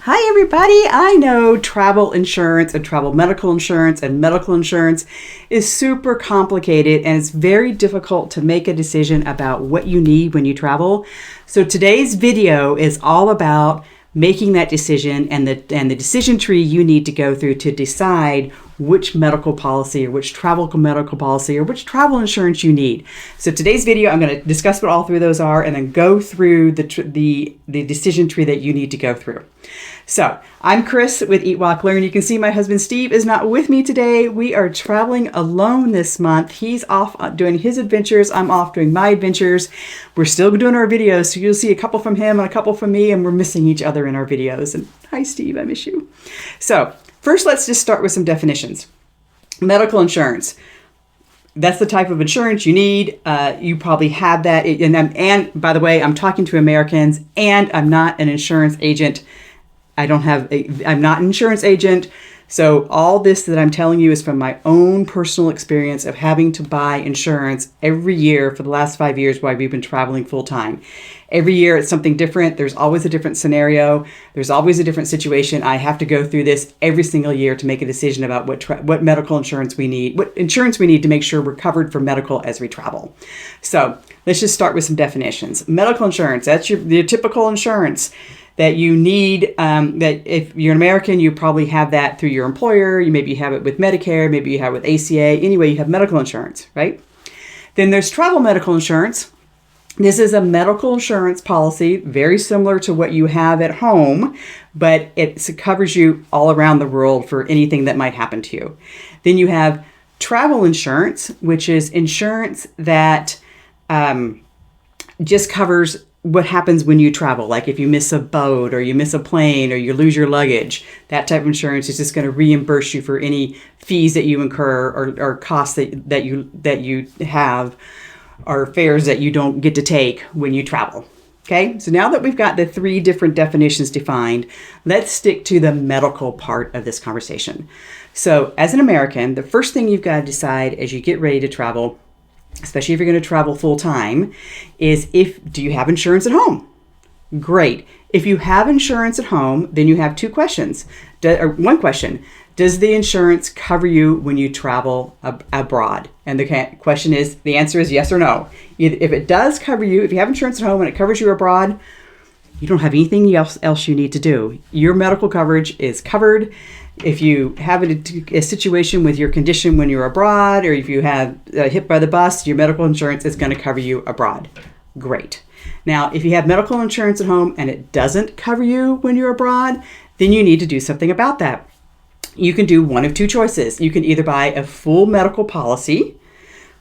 Hi everybody! I know travel insurance and travel medical insurance and medical insurance is super complicated and it's very difficult to make a decision about what you need when you travel. So today's video is all about making that decision and the decision tree you need to go through to decide which medical policy or which travel medical policy or which travel insurance you need. So today's video, I'm going to discuss what all three of those are and then go through the decision tree that you need to go through. So I'm Chris with Eat, Walk, Learn. You can see my husband Steve is not with me today. We are traveling alone this month. He's off doing his adventures. I'm off doing my adventures. We're still doing our videos, so you'll see a couple from him and a couple from me, and we're missing each other in our videos. And hi, Steve, I miss you. So first, let's just start with some definitions. Medical insurance. That's the type of insurance you need. You probably have that. And by the way, I'm talking to Americans, and I'm not an insurance agent. I'm not an insurance agent. So all this that I'm telling you is from my own personal experience of having to buy insurance every year for the last 5 years while we've been traveling full time. Every year it's something different. There's always a different scenario. There's always a different situation. I have to go through this every single year to make a decision about what medical insurance we need, what insurance we need to make sure we're covered for medical as we travel. So let's just start with some definitions. Medical insurance, that's your typical insurance that you need, that if you're an American, you probably have that through your employer. You maybe have it with Medicare, maybe you have it with ACA. Anyway, you have medical insurance, right? Then there's travel medical insurance. This is a medical insurance policy, very similar to what you have at home, but it covers you all around the world for anything that might happen to you. Then you have travel insurance, which is insurance that just covers what happens when you travel, like if you miss a boat or you miss a plane or you lose your luggage. That type of insurance is just going to reimburse you for any fees that you incur or costs that you have or fares that you don't get to take when you travel. Okay, so now that we've got the three different definitions defined, let's stick to the medical part of this conversation. So as an American, the first thing you've got to decide as you get ready to travel, especially if you're going to travel full time, is do you have insurance at home? Great. If you have insurance at home, then you have two questions. One question, does the insurance cover you when you travel abroad? And the answer is yes or no. If it does cover you, if you have insurance at home and it covers you abroad, you don't have anything else you need to do. Your medical coverage is covered. If you have a situation with your condition when you're abroad, or if you have hit by the bus, your medical insurance is going to cover you abroad. Great. Now, if you have medical insurance at home and it doesn't cover you when you're abroad, then you need to do something about that. You can do one of two choices. You can either buy a full medical policy,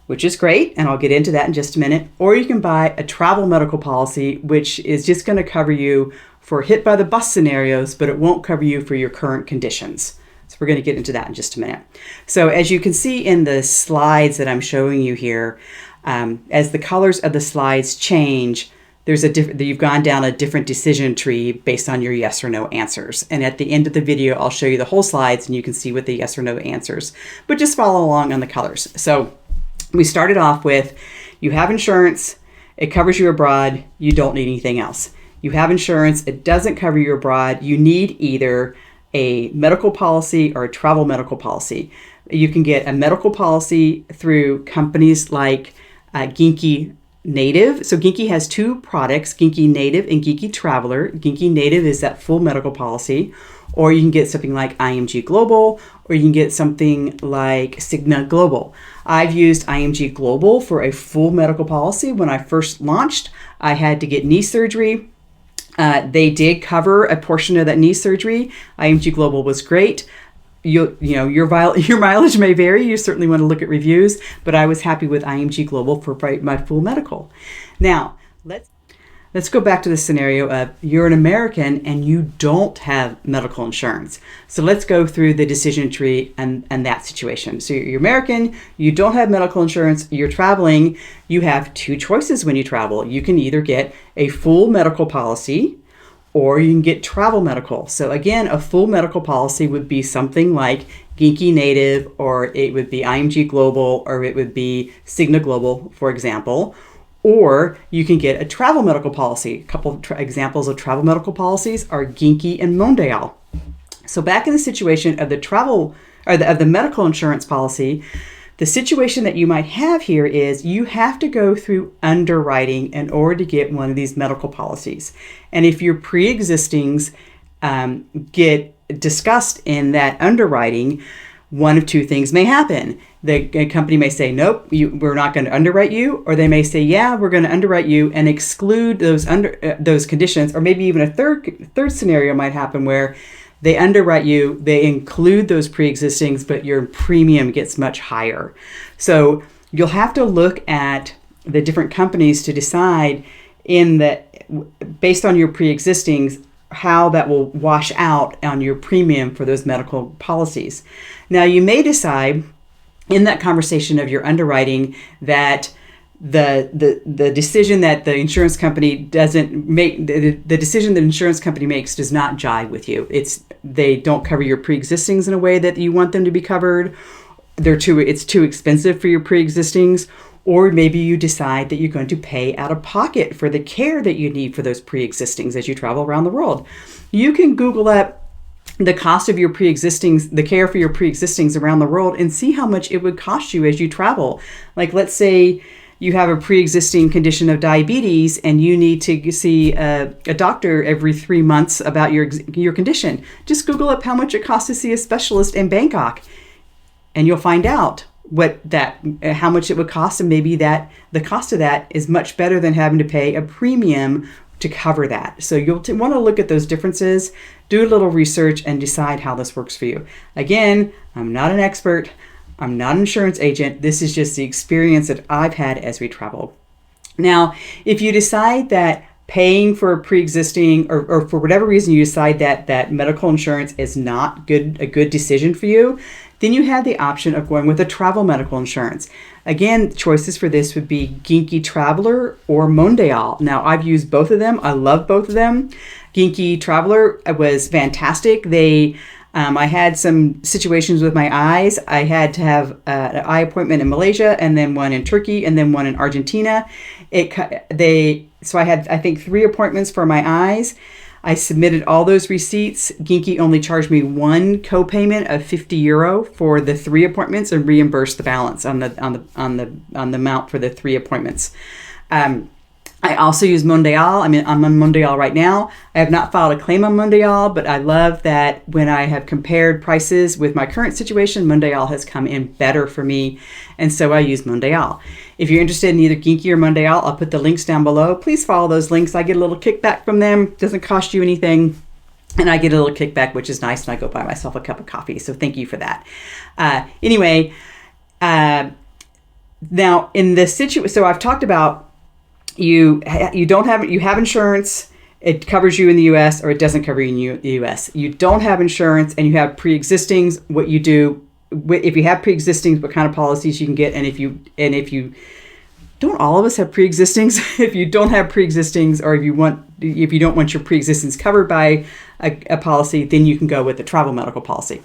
which is great, and I'll get into that in just a minute, or you can buy a travel medical policy, which is just going to cover you for hit by the bus scenarios, but it won't cover you for your current conditions. So we're going to get into that in just a minute. So as you can see in the slides that I'm showing you here, as the colors of the slides change, you've gone down a different decision tree based on your yes or no answers. And at the end of the video, I'll show you the whole slides and you can see what the yes or no answers, but just follow along on the colors. So we started off with, you have insurance, it covers you abroad, you don't need anything else. You have insurance, it doesn't cover you abroad, you need either a medical policy or a travel medical policy. You can get a medical policy through companies like Genki Native. So Genki has two products, Genki Native and Genki Traveler. Genki Native is that full medical policy, or you can get something like IMG Global, or you can get something like Cigna Global. I've used IMG Global for a full medical policy. When I first launched, I had to get knee surgery. They did cover a portion of that knee surgery. IMG Global was great. Your mileage may vary. You certainly want to look at reviews, but I was happy with IMG Global for my full medical. Now, let's go back to the scenario of you're an American and you don't have medical insurance. So let's go through the decision tree and that situation. So you're American, you don't have medical insurance, you're traveling, you have two choices when you travel. You can either get a full medical policy or you can get travel medical. So again, a full medical policy would be something like Genki Native, or it would be IMG Global, or it would be Cigna Global, for example. Or you can get a travel medical policy. A couple of examples of travel medical policies are Genki and Mondial. So back in the situation of the travel or of the medical insurance policy, the situation that you might have here is you have to go through underwriting in order to get one of these medical policies. And if your pre-existings get discussed in that underwriting, one of two things may happen. The company may say, nope, we're not going to underwrite you, or they may say, yeah, we're going to underwrite you and exclude those conditions. Or maybe even a third scenario might happen where they underwrite you, they include those pre-existings, but your premium gets much higher. So you'll have to look at the different companies to decide based on your pre-existings, how that will wash out on your premium for those medical policies. Now, you may decide in that conversation of your underwriting that the decision that the insurance company doesn't make, the decision that insurance company makes does not jive with you. They don't cover your pre-existings in a way that you want them to be covered. It's too expensive for your pre-existings. Or maybe you decide that you're going to pay out of pocket for the care that you need for those pre-existings as you travel around the world. You can Google up the cost of your pre-existings, the care for your pre-existings around the world, and see how much it would cost you as you travel. Like, let's say you have a pre-existing condition of diabetes and you need to see a doctor every 3 months about your condition. Just Google up how much it costs to see a specialist in Bangkok, and you'll find out how much it would cost, and maybe that the cost of that is much better than having to pay a premium to cover that. So you'll want to look at those differences, do a little research, and decide how this works for you. Again, I'm not an expert. I'm not an insurance agent. This is just the experience that I've had as we travel. Now, if you decide that paying for a pre-existing or for whatever reason you decide that medical insurance is not a good decision for you, then you have the option of going with a travel medical insurance. Again, choices for this would be Genki Traveler or Mondial. Now, I've used both of them. I love both of them. Genki Traveler was fantastic. I had some situations with my eyes. I had to have an eye appointment in Malaysia, and then one in Turkey, and then one in Argentina. So I had, I think, 3 appointments for my eyes. I submitted all those receipts. Genki only charged me one copayment of €50 for the 3 appointments and reimbursed the balance on the amount for the 3 appointments. I also use Mondial. I'm on Mondial right now. I have not filed a claim on Mondial, but I love that when I have compared prices with my current situation, Mondial has come in better for me, and so I use Mondial. If you're interested in either Genki or Mondial, I'll put the links down below. Please follow those links. I get a little kickback from them. Doesn't cost you anything, and I get a little kickback, which is nice, and I go buy myself a cup of coffee, so thank you for that. Now in this situation, so I've talked about you have insurance, it covers you in the US, or it doesn't cover you in the US. You don't have insurance and you have pre-existings. What you do if you have pre-existings, what kind of policies you can get, and if you don't all of us have pre-existings. If you don't have pre-existings, or if you don't want your pre-existings covered by a policy, then you can go with the travel medical policy.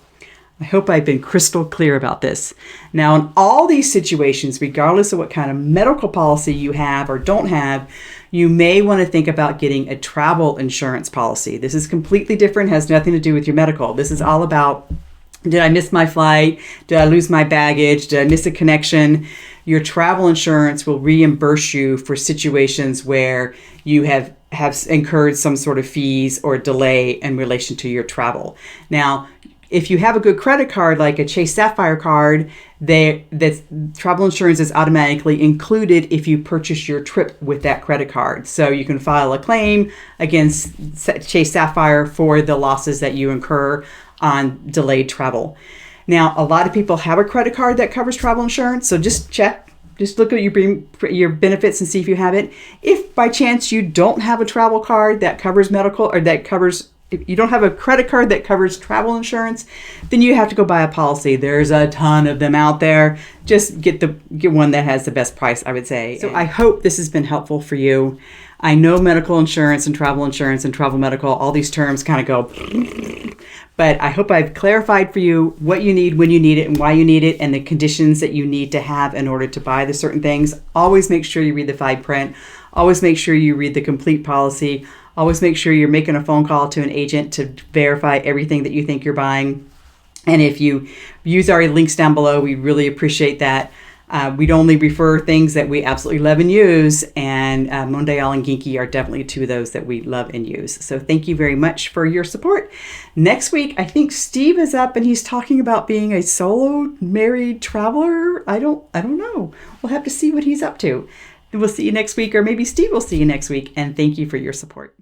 I hope I've been crystal clear about this. Now, in all these situations, regardless of what kind of medical policy you have or don't have, you may want to think about getting a travel insurance policy. This is completely different, has nothing to do with your medical. This is all about, did I miss my flight? Did I lose my baggage? Did I miss a connection? Your travel insurance will reimburse you for situations where you have incurred some sort of fees or delay in relation to your travel. Now, if you have a good credit card, like a Chase Sapphire card, that travel insurance is automatically included if you purchase your trip with that credit card. So you can file a claim against Chase Sapphire for the losses that you incur on delayed travel. Now, a lot of people have a credit card that covers travel insurance, so just check. Just look at your benefits and see if you have it. If by chance you don't have a travel card that covers medical, or if you don't have a credit card that covers travel insurance, then you have to go buy a policy. There's a ton of them out there. Just get one that has the best price, I would say. So I hope this has been helpful for you. I know medical insurance and travel medical, all these terms kind of go, but I hope I've clarified for you what you need, when you need it, and why you need it, and the conditions that you need to have in order to buy the certain things. Always make sure you read the fine print. Always make sure you read the complete policy. Always make sure you're making a phone call to an agent to verify everything that you think you're buying. And if you use our links down below, we really appreciate that. We'd only refer things that we absolutely love and use, and Mondial and Genki are definitely two of those that we love and use. So thank you very much for your support. Next week, I think Steve is up and he's talking about being a solo married traveler. I don't know. We'll have to see what he's up to. We'll see you next week, or maybe Steve will see you next week. And thank you for your support.